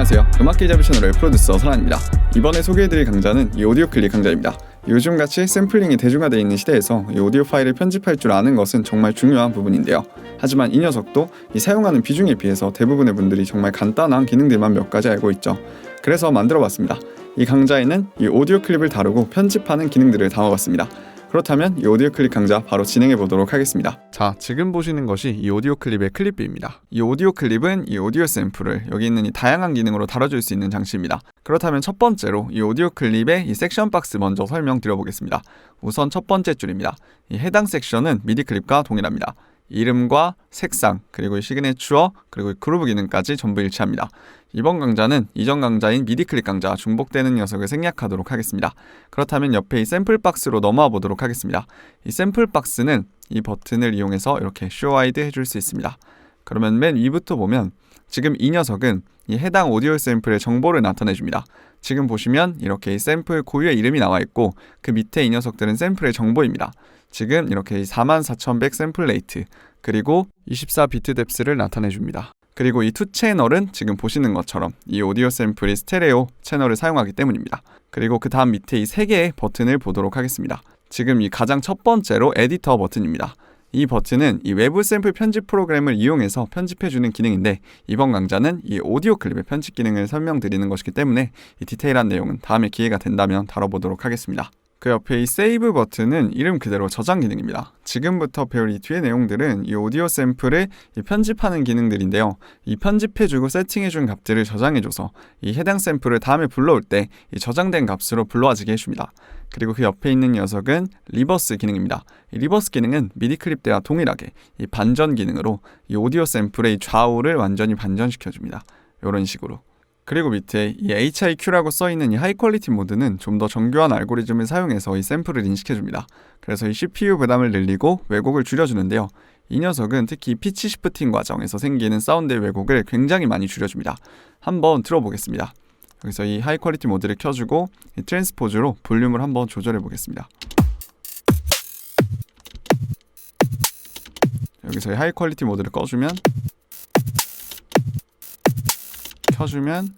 안녕하세요. 음악 기자뷰 채널의 프로듀서 설한입니다. 이번에 소개해드릴 강좌는 이 오디오 클립 강좌입니다. 요즘같이 샘플링이 대중화되어 있는 시대에서 이 오디오 파일을 편집할 줄 아는 것은 정말 중요한 부분인데요. 하지만 이 녀석도 이 사용하는 비중에 비해서 대부분의 분들이 정말 간단한 기능들만 몇 가지 알고 있죠. 그래서 만들어봤습니다. 이 강좌에는 이 오디오 클립을 다루고 편집하는 기능들을 담아봤습니다. 그렇다면 이 오디오 클립 강좌 바로 진행해 보도록 하겠습니다. 자, 지금 보시는 것이 이 오디오 클립의 클립뷰입니다. 이 오디오 클립은 이 오디오 샘플을 여기 있는 이 다양한 기능으로 다뤄줄 수 있는 장치입니다. 그렇다면 첫 번째로 이 오디오 클립의 이 섹션 박스 먼저 설명드려 보겠습니다. 우선 첫 번째 줄입니다. 이 해당 섹션은 미디 클립과 동일합니다. 이름과 색상, 그리고 이 시그네처, 그리고 이 그루브 기능까지 전부 일치합니다. 이번 강좌는 이전 강좌인 미디 클립 강좌 중복되는 녀석을 생략하도록 하겠습니다. 그렇다면 옆에 이 샘플 박스로 넘어와 보도록 하겠습니다. 이 샘플 박스는 이 버튼을 이용해서 이렇게 쇼 와이드 해줄 수 있습니다. 그러면 맨 위부터 보면 지금 이 녀석은 이 해당 오디오 샘플의 정보를 나타내줍니다. 지금 보시면 이렇게 이 샘플 고유의 이름이 나와 있고 그 밑에 이 녀석들은 샘플의 정보입니다. 지금 이렇게 44100 샘플 레이트 그리고 24비트 뎁스를 나타내줍니다. 그리고 이 투 채널은 지금 보시는 것처럼 이 오디오 샘플이 스테레오 채널을 사용하기 때문입니다. 그리고 그 다음 밑에 이 세 개의 버튼을 보도록 하겠습니다. 지금 이 가장 첫 번째로 에디터 버튼입니다. 이 버튼은 이 외부 샘플 편집 프로그램을 이용해서 편집해주는 기능인데 이번 강좌는 이 오디오 클립의 편집 기능을 설명드리는 것이기 때문에 이 디테일한 내용은 다음에 기회가 된다면 다뤄보도록 하겠습니다. 그 옆에 이 세이브 버튼은 이름 그대로 저장 기능입니다. 지금부터 배울 이 뒤의 내용들은 이 오디오 샘플을 이 편집하는 기능들인데요. 이 편집해주고 세팅해준 값들을 저장해줘서 이 해당 샘플을 다음에 불러올 때 이 저장된 값으로 불러와지게 해줍니다. 그리고 그 옆에 있는 녀석은 리버스 기능입니다. 이 리버스 기능은 미디 클립 때와 동일하게 이 반전 기능으로 이 오디오 샘플의 좌우를 완전히 반전시켜줍니다. 이런 식으로. 그리고 밑에 이 HIQ라고 써있는 이 하이 퀄리티 모드는 좀 더 정교한 알고리즘을 사용해서 이 샘플을 인식해줍니다. 그래서 이 CPU 부담을 늘리고 왜곡을 줄여주는데요. 이 녀석은 특히 피치 시프팅 과정에서 생기는 사운드의 왜곡을 굉장히 많이 줄여줍니다. 한번 들어보겠습니다. 여기서 이 하이 퀄리티 모드를 켜주고 이 트랜스포즈로 볼륨을 한번 조절해 보겠습니다. 여기서 이 하이 퀄리티 모드를 꺼주면 켜주면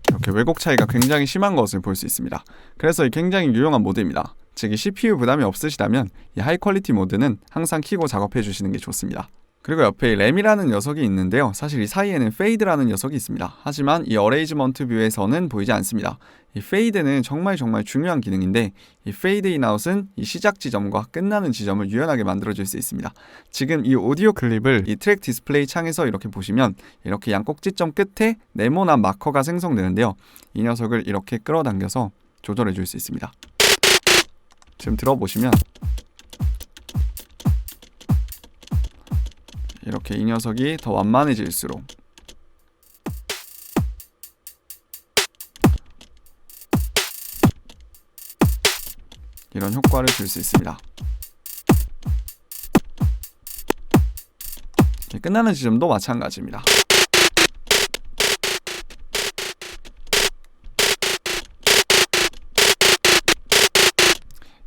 이렇게 왜곡 차이가 굉장히 심한 것을 볼 수 있습니다. 그래서 이 굉장히 유용한 모드입니다. 즉 이 CPU 부담이 없으시다면 이 하이 퀄리티 모드는 항상 켜고 작업해 주시는 게 좋습니다. 그리고 옆에 이 램이라는 녀석이 있는데요. 사실 이 사이에는 페이드라는 녀석이 있습니다. 하지만 이 어레이지먼트 뷰에서는 보이지 않습니다. 이 페이드는 정말 중요한 기능인데 이 페이드 인아웃은 이 시작 지점과 끝나는 지점을 유연하게 만들어줄 수 있습니다. 지금 이 오디오 클립을 이 트랙 디스플레이 창에서 이렇게 보시면 이렇게 양 꼭지점 끝에 네모난 마커가 생성되는데요. 이 녀석을 이렇게 끌어당겨서 조절해 줄 수 있습니다. 지금 들어보시면 이렇게 이 녀석이 더 완만해질수록 이런 효과를 줄 수 있습니다. 끝나는 지점도 마찬가지입니다.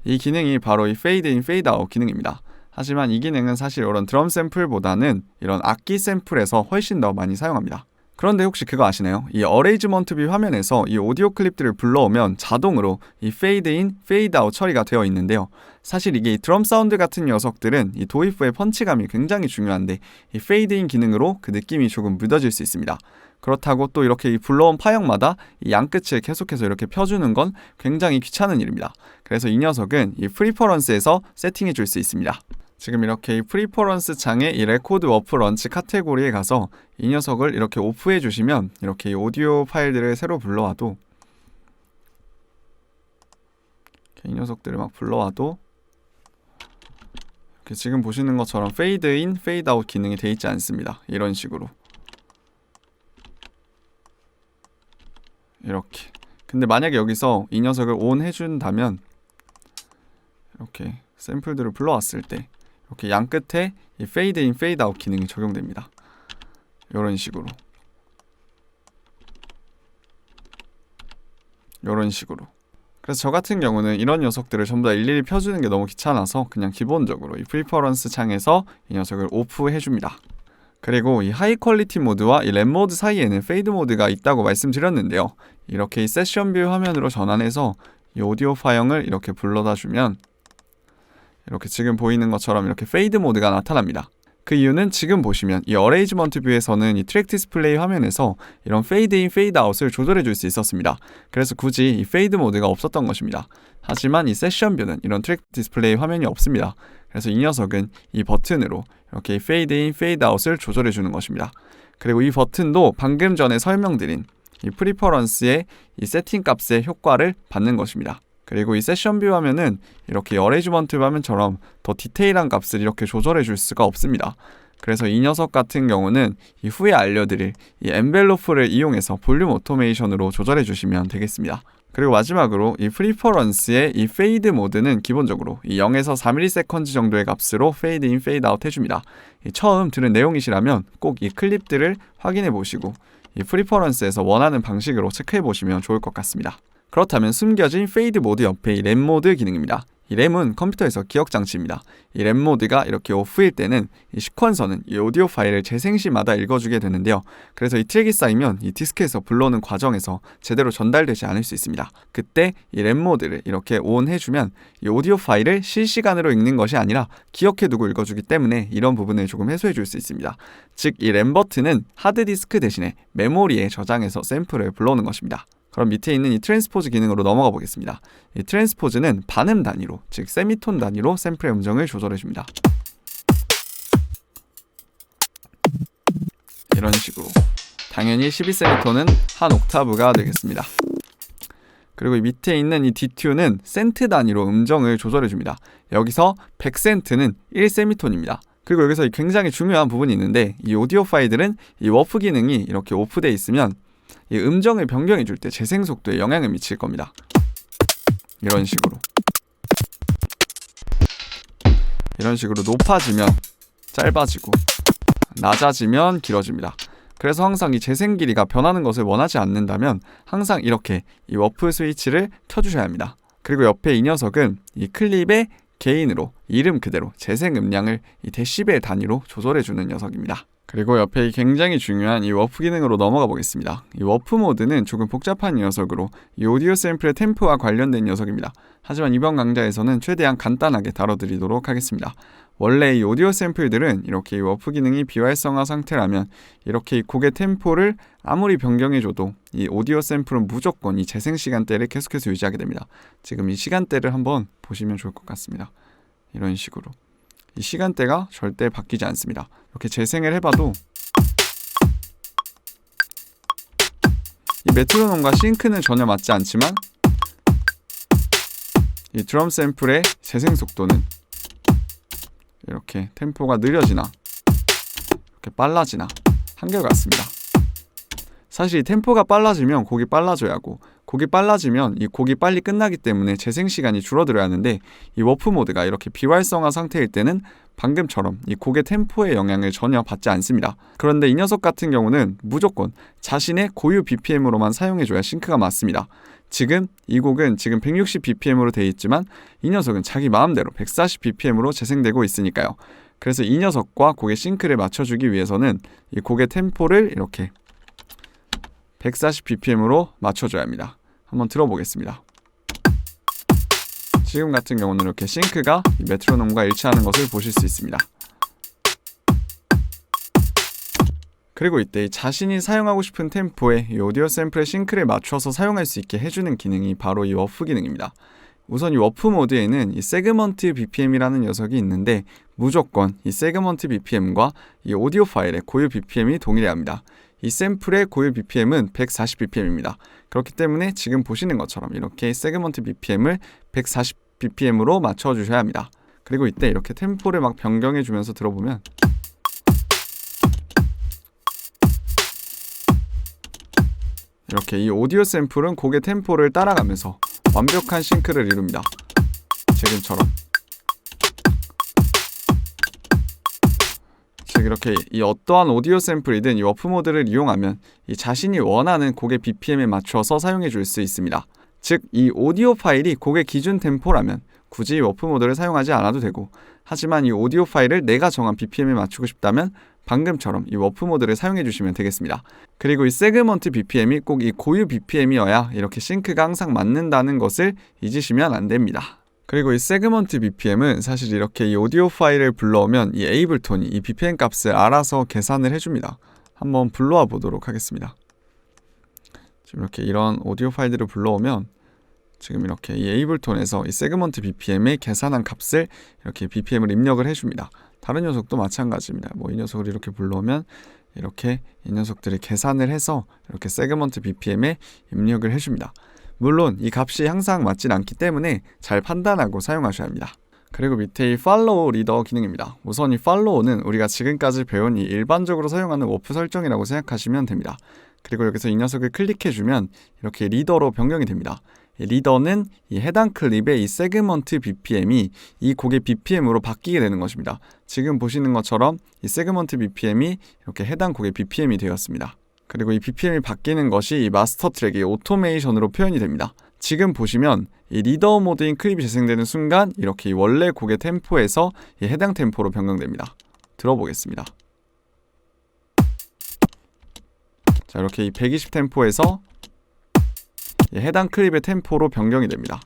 이 기능이 바로 이 페이드 인 페이드 아웃 기능입니다. 하지만 이 기능은 사실 이런 드럼 샘플보다는 이런 악기 샘플에서 훨씬 더 많이 사용합니다. 그런데 혹시 그거 아시나요? 이 어레이지먼트 뷰 화면에서 이 오디오 클립들을 불러오면 자동으로 이 페이드 인, 페이드 아웃 처리가 되어 있는데요. 사실 이게 이 드럼 사운드 같은 녀석들은 이 도입 후의 펀치감이 굉장히 중요한데 이 페이드 인 기능으로 그 느낌이 조금 묻어질 수 있습니다. 그렇다고 또 이렇게 이 불러온 파형마다 이 양끝을 계속해서 이렇게 펴주는 건 굉장히 귀찮은 일입니다. 그래서 이 녀석은 이 프리퍼런스에서 세팅해 줄 수 있습니다. 지금 이렇게 이 프리퍼런스 창에 이 레코드 워프 런치 카테고리에 가서 이 녀석을 이렇게 오프해 주시면 이렇게 이 오디오 파일들을 새로 불러와도 이 녀석들을 막 불러와도 이렇게 지금 보시는 것처럼 페이드 인, 페이드 아웃 기능이 되어 있지 않습니다. 이런 식으로 이렇게. 근데 만약에 여기서 이 녀석을 온 해준다면 이렇게 샘플들을 불러왔을 때 이렇게 양 끝에 이 페이드 인, 페이드 아웃 기능이 적용됩니다. 이런 식으로. 그래서 저 같은 경우는 이런 녀석들을 전부 다 일일이 펴주는 게 너무 귀찮아서 그냥 기본적으로 이 프리퍼런스 창에서 이 녀석을 오프해 줍니다. 그리고 이 하이 퀄리티 모드와 이 램 모드 사이에는 페이드 모드가 있다고 말씀드렸는데요. 이렇게 이 세션 뷰 화면으로 전환해서 이 오디오 파일을 이렇게 불러다 주면 이렇게 지금 보이는 것처럼 이렇게 페이드 모드가 나타납니다. 그 이유는 지금 보시면 이 어레인지먼트 뷰에서는 이 트랙 디스플레이 화면에서 이런 페이드 인, 페이드 아웃을 조절해 줄 수 있었습니다. 그래서 굳이 이 페이드 모드가 없었던 것입니다. 하지만 이 세션 뷰는 이런 트랙 디스플레이 화면이 없습니다. 그래서 이 녀석은 이 버튼으로 이렇게 페이드 인, 페이드 아웃을 조절해 주는 것입니다. 그리고 이 버튼도 방금 전에 설명드린 이 프리퍼런스의 이 세팅 값의 효과를 받는 것입니다. 그리고 이 세션 뷰 화면은 이렇게 어레인지먼트 화면처럼 더 디테일한 값을 이렇게 조절해 줄 수가 없습니다. 그래서 이 녀석 같은 경우는 이 후에 알려드릴 이 엔벨로프를 이용해서 볼륨 오토메이션으로 조절해 주시면 되겠습니다. 그리고 마지막으로 이 프리퍼런스의 이 페이드 모드는 기본적으로 이 0에서 4ms 정도의 값으로 페이드 인, 페이드 아웃 해줍니다. 처음 들은 내용이시라면 꼭 이 클립들을 확인해 보시고 이 프리퍼런스에서 원하는 방식으로 체크해 보시면 좋을 것 같습니다. 그렇다면 숨겨진 페이드 모드 옆에 이 램 모드 기능입니다. 이 램은 컴퓨터에서 기억 장치입니다. 이 램 모드가 이렇게 오프일 때는 이 시퀀서는 이 오디오 파일을 재생 시마다 읽어주게 되는데요. 그래서 이 트랙이 쌓이면 이 디스크에서 불러오는 과정에서 제대로 전달되지 않을 수 있습니다. 그때 이 램 모드를 이렇게 온 해주면 이 오디오 파일을 실시간으로 읽는 것이 아니라 기억해두고 읽어주기 때문에 이런 부분을 조금 해소해 줄 수 있습니다. 즉 이 램 버튼은 하드디스크 대신에 메모리에 저장해서 샘플을 불러오는 것입니다. 그럼 밑에 있는 이 트랜스포즈 기능으로 넘어가 보겠습니다. 이 트랜스포즈는 반음 단위로, 즉 세미톤 단위로 샘플의 음정을 조절해 줍니다. 이런 식으로. 당연히 12세미톤은 한 옥타브가 되겠습니다. 그리고 이 밑에 있는 이 D2는 센트 단위로 음정을 조절해 줍니다. 여기서 100센트는 1세미톤입니다. 그리고 여기서 굉장히 중요한 부분이 있는데 이 오디오 파일들은 이 워프 기능이 이렇게 오프되어 있으면 이 음정을 변경해 줄 때 재생 속도에 영향을 미칠 겁니다. 이런 식으로 높아지면 짧아지고 낮아지면 길어집니다. 그래서 항상 이 재생 길이가 변하는 것을 원하지 않는다면 항상 이렇게 이 워프 스위치를 켜주셔야 합니다. 그리고 옆에 이 녀석은 이 클립의 게인으로 이름 그대로 재생 음량을 이 데시벨 단위로 조절해주는 녀석입니다. 그리고 옆에 굉장히 중요한 이 워프 기능으로 넘어가 보겠습니다. 이 워프 모드는 조금 복잡한 녀석으로 이 오디오 샘플의 템포와 관련된 녀석입니다. 하지만 이번 강좌에서는 최대한 간단하게 다뤄드리도록 하겠습니다. 원래 이 오디오 샘플들은 이렇게 이 워프 기능이 비활성화 상태라면 이렇게 이 곡의 템포를 아무리 변경해줘도 이 오디오 샘플은 무조건 이 재생 시간대를 계속해서 유지하게 됩니다. 지금 이 시간대를 한번 보시면 좋을 것 같습니다. 이런 식으로 이 시간대가 절대 바뀌지 않습니다. 이렇게 재생을 해봐도 이 메트로놈과 싱크는 전혀 맞지 않지만 이 드럼 샘플의 재생 속도는 이렇게 템포가 느려지나 이렇게 빨라지나 한결같습니다. 사실 이 템포가 빨라지면 곡이 빨라져야 하고 곡이 빨라지면 이 곡이 빨리 끝나기 때문에 재생 시간이 줄어들어야 하는데 이 워프 모드가 이렇게 비활성화 상태일 때는 방금처럼 이 곡의 tempo의 영향을 전혀 받지 않습니다. 그런데 이 녀석 같은 경우는 무조건 자신의 고유 BPM으로만 사용해줘야 싱크가 맞습니다. 지금 이 곡은 지금 160bpm으로 되어 있지만 이 녀석은 자기 마음대로 140bpm으로 재생되고 있으니까요. 그래서 이 녀석과 곡의 싱크를 맞춰주기 위해서는 이 곡의 템포를 이렇게 140bpm으로 맞춰줘야 합니다. 한번 들어보겠습니다. 지금 같은 경우는 이렇게 싱크가 이 메트로놈과 일치하는 것을 보실 수 있습니다. 그리고 이때 자신이 사용하고 싶은 템포에 이 오디오 샘플의 싱크를 맞춰서 사용할 수 있게 해주는 기능이 바로 이 워프 기능입니다. 우선 이 워프 모드에는 이 세그먼트 BPM이라는 녀석이 있는데 무조건 이 세그먼트 BPM과 이 오디오 파일의 고유 BPM이 동일해야 합니다. 이 샘플의 고유 BPM은 140bpm입니다. 그렇기 때문에 지금 보시는 것처럼 이렇게 세그먼트 BPM을 140bpm으로 맞춰주셔야 합니다. 그리고 이때 이렇게 템포를 막 변경해주면서 들어보면 이렇게 이 오디오 샘플은 곡의 템포를 따라가면서 완벽한 싱크를 이룹니다. 지금처럼. 즉 이렇게 이 어떠한 오디오 샘플이든 이 워프 모드를 이용하면 이 자신이 원하는 곡의 BPM에 맞춰서 사용해 줄 수 있습니다. 즉 이 오디오 파일이 곡의 기준 템포라면 굳이 워프 모드를 사용하지 않아도 되고, 하지만 이 오디오 파일을 내가 정한 BPM에 맞추고 싶다면 방금처럼 이 워프 모드를 사용해 주시면 되겠습니다. 그리고 이 세그먼트 BPM이 꼭 이 고유 BPM이어야 이렇게 싱크가 항상 맞는다는 것을 잊으시면 안 됩니다. 그리고 이 세그먼트 BPM은 사실 이렇게 이 오디오 파일을 불러오면 이 에이블톤이 이 BPM 값을 알아서 계산을 해줍니다. 한번 불러와 보도록 하겠습니다. 지금 이렇게 이런 오디오 파일들을 불러오면 지금 이렇게 이 에이블톤에서 이 세그먼트 BPM의 계산한 값을 이렇게 BPM을 입력을 해줍니다. 다른 녀석도 마찬가지입니다. 이 녀석을 이렇게 불러오면 이렇게 이 녀석들을 계산을 해서 이렇게 세그먼트 BPM에 입력을 해줍니다. 물론 이 값이 항상 맞진 않기 때문에 잘 판단하고 사용하셔야 합니다. 그리고 밑에 이 팔로우 리더 기능입니다. 우선 이 팔로우는 우리가 지금까지 배운 이 일반적으로 사용하는 워프 설정이라고 생각하시면 됩니다. 그리고 여기서 이 녀석을 클릭해주면 이렇게 리더로 변경이 됩니다. 이 리더는 이 해당 클립의 이 세그먼트 BPM이 이 곡의 BPM으로 바뀌게 되는 것입니다. 지금 보시는 것처럼 이 세그먼트 BPM이 이렇게 해당 곡의 BPM이 되었습니다. 그리고 이 BPM이 바뀌는 것이 이 마스터 트랙의 오토메이션으로 표현이 됩니다. 지금 보시면 이 리더 모드인 클립이 재생되는 순간 이렇게 이 원래 곡의 템포에서 이 해당 템포로 변경됩니다. 들어보겠습니다. 자, 이렇게 이 120 템포에서 해당 클립의 템포로 변경이 됩니다.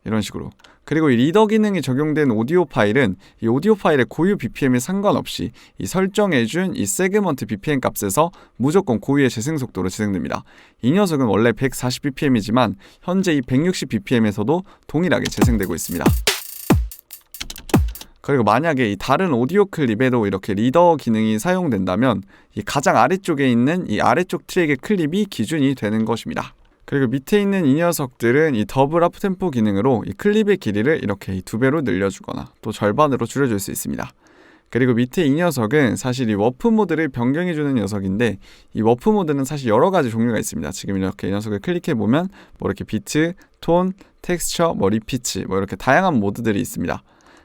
이런 식으로. 그리고 이 리더 기능이 적용된 오디오 파일은 이 오디오 파일의 고유 BPM에 상관없이 이 설정해준 이 세그먼트 BPM 값에서 무조건 고유의 재생 속도로 재생됩니다. 이 녀석은 원래 140bpm이지만 현재 이 160bpm에서도 동일하게 재생되고 있습니다. 그리고 만약에 이 다른 오디오 클립에도 이렇게 리더 기능이 사용된다면 이 가장 아래쪽에 있는 이 아래쪽 트랙의 클립이 기준이 되는 것입니다. 그리고 밑에 있는 이 녀석들은 이 더블 앞템포 기능으로 이 클립의 길이를 이렇게 이 2배로 늘려주거나 또 절반으로 줄여줄 수 있습니다. 그리고 밑에 이 녀석은 사실 이 워프 모드를 변경해주는 녀석인데, 이 워프 모드는 사실 여러 가지 종류가 있습니다. 지금 이렇게 이 녀석을 클릭해보면 이렇게 비트, 톤, 텍스처, 리피치 이렇게 다양한 모드들이 있습니다.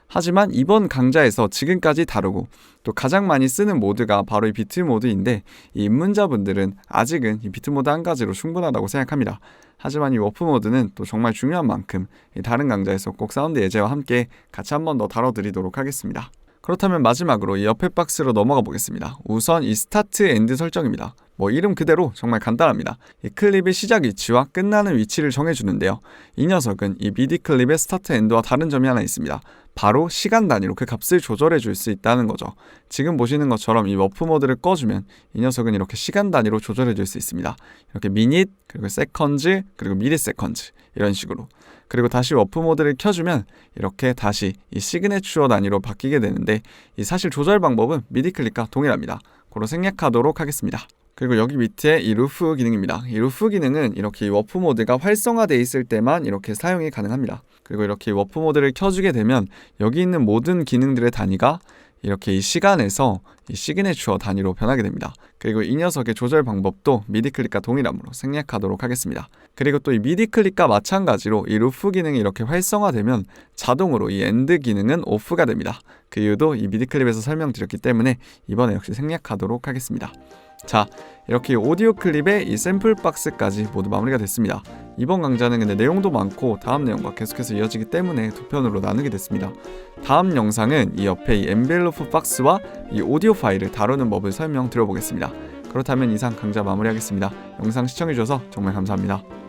하지만 이번 강좌에서 지금까지 다루고 또 가장 많이 쓰는 모드가 바로 이 비트 모드인데, 이 입문자분들은 아직은 이 비트 모드 한 가지로 충분하다고 생각합니다. 하지만 이 워프 모드는 또 정말 중요한 만큼 이 다른 강좌에서 꼭 사운드 예제와 함께 같이 한 번 더 다뤄드리도록 하겠습니다. 그렇다면 마지막으로 이 옆에 박스로 넘어가 보겠습니다. 우선 이 스타트 엔드 설정입니다. 이름 그대로 정말 간단합니다. 이 클립의 시작 위치와 끝나는 위치를 정해주는데요. 이 녀석은 이 미디 클립의 스타트 엔드와 다른 점이 하나 있습니다. 바로 시간 단위로 그 값을 조절해 줄 수 있다는 거죠. 지금 보시는 것처럼 이 워프 모드를 꺼주면 이 녀석은 이렇게 시간 단위로 조절해 줄 수 있습니다. 이렇게 미닛, 그리고 세컨즈, 그리고 미리 세컨즈 이런 식으로. 그리고 다시 워프 모드를 켜주면 이렇게 다시 이 시그네처 단위로 바뀌게 되는데, 이 사실 조절 방법은 미디 클립과 동일합니다. 그로 생략하도록 하겠습니다. 그리고 여기 밑에 이 루프 기능입니다. 이 루프 기능은 이렇게 이 워프 모드가 활성화되어 있을 때만 이렇게 사용이 가능합니다. 그리고 이렇게 워프 모드를 켜주게 되면 여기 있는 모든 기능들의 단위가 이렇게 이 시간에서 이 시그네처 단위로 변하게 됩니다. 그리고 이 녀석의 조절 방법도 미디 클릭과 동일함으로 생략하도록 하겠습니다. 그리고 또 이 미디 클릭과 마찬가지로 이 루프 기능이 이렇게 활성화되면 자동으로 이 엔드 기능은 오프가 됩니다. 그 이유도 이 미디 클립에서 설명드렸기 때문에 이번에 역시 생략하도록 하겠습니다. 자, 이렇게 오디오 클립의 이 샘플 박스까지 모두 마무리가 됐습니다. 이번 강좌는 근데 내용도 많고 다음 내용과 계속해서 이어지기 때문에 두 편으로 나누게 됐습니다. 다음 영상은 이 옆에 이 엔벨로프 박스와 이 오디오 파일을 다루는 법을 설명드려보겠습니다. 그렇다면 이상 강좌 마무리하겠습니다. 영상 시청해주셔서 정말 감사합니다.